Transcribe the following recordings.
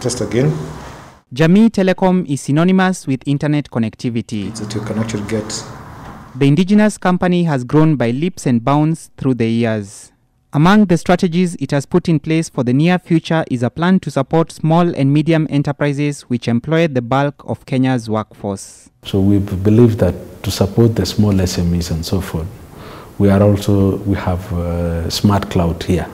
Test again. Jamii Telecom is synonymous with internet connectivity. That you can actually get. The indigenous company has grown by leaps and bounds through the years. Among the strategies it has put in place for the near future is a plan to support small and medium enterprises which employ the bulk of Kenya's workforce. So we believe that to support the small SMEs and so forth, we have smart cloud here.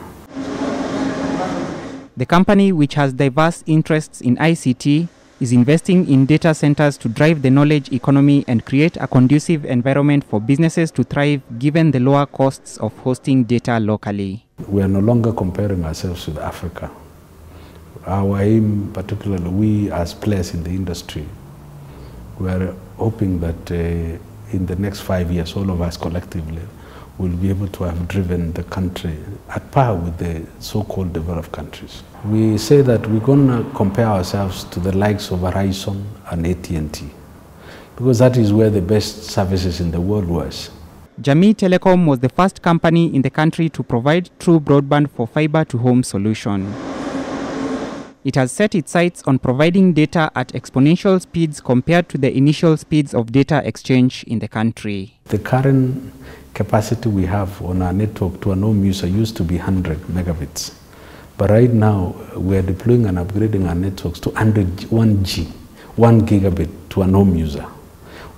The company, which has diverse interests in ICT, is investing in data centers to drive the knowledge economy and create a conducive environment for businesses to thrive given the lower costs of hosting data locally. We are no longer comparing ourselves with Africa. Our aim, particularly we as players in the industry, we are hoping that in the next 5 years, all of us collectively will be able to have driven the country at par with the so-called developed countries. We say that we're going to compare ourselves to the likes of Verizon and AT&T, because that is where the best services in the world was. Jamii Telecom was the first company in the country to provide true broadband for fiber-to-home solution. It has set its sights on providing data at exponential speeds compared to the initial speeds of data exchange in the country. The current capacity we have on our network to a home user used to be 100 megabits. But right now, we are deploying and upgrading our networks to 1 gigabit to a home user.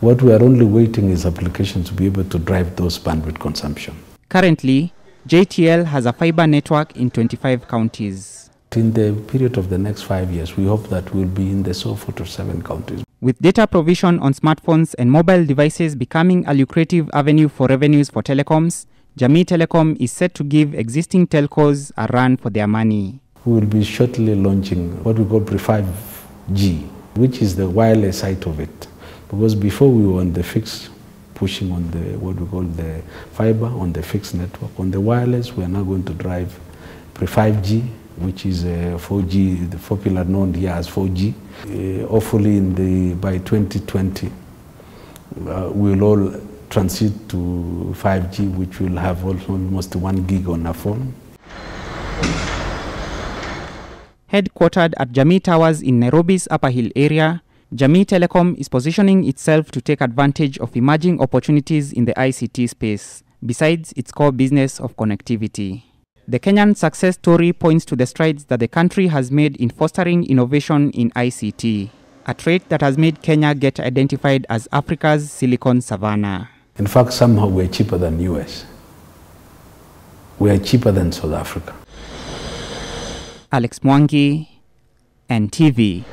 What we are only waiting is applications to be able to drive those bandwidth consumption. Currently, JTL has a fiber network in 25 counties. In the period of the next 5 years, we hope that we'll be in the so 4 to 7 counties. With data provision on smartphones and mobile devices becoming a lucrative avenue for revenues for telecoms, Jamii Telecom is set to give existing telcos a run for their money. We will be shortly launching what we call pre-5G, which is the wireless side of it. Because before we were on the fixed, pushing on the what we call the fiber on the fixed network. On the wireless, we are now going to drive pre-5G, which is 4G, the popular known here as 4G. Hopefully by 2020, we'll all transit to 5G, which will have almost 1 gig on our phone. Headquartered at Jamii Towers in Nairobi's Upper Hill area, Jamii Telecom is positioning itself to take advantage of emerging opportunities in the ICT space, besides its core business of connectivity. The Kenyan success story points to the strides that the country has made in fostering innovation in ICT, a trait that has made Kenya get identified as Africa's Silicon Savannah. In fact, somehow we're cheaper than US. We are cheaper than South Africa. Alex Mwangi, NTV.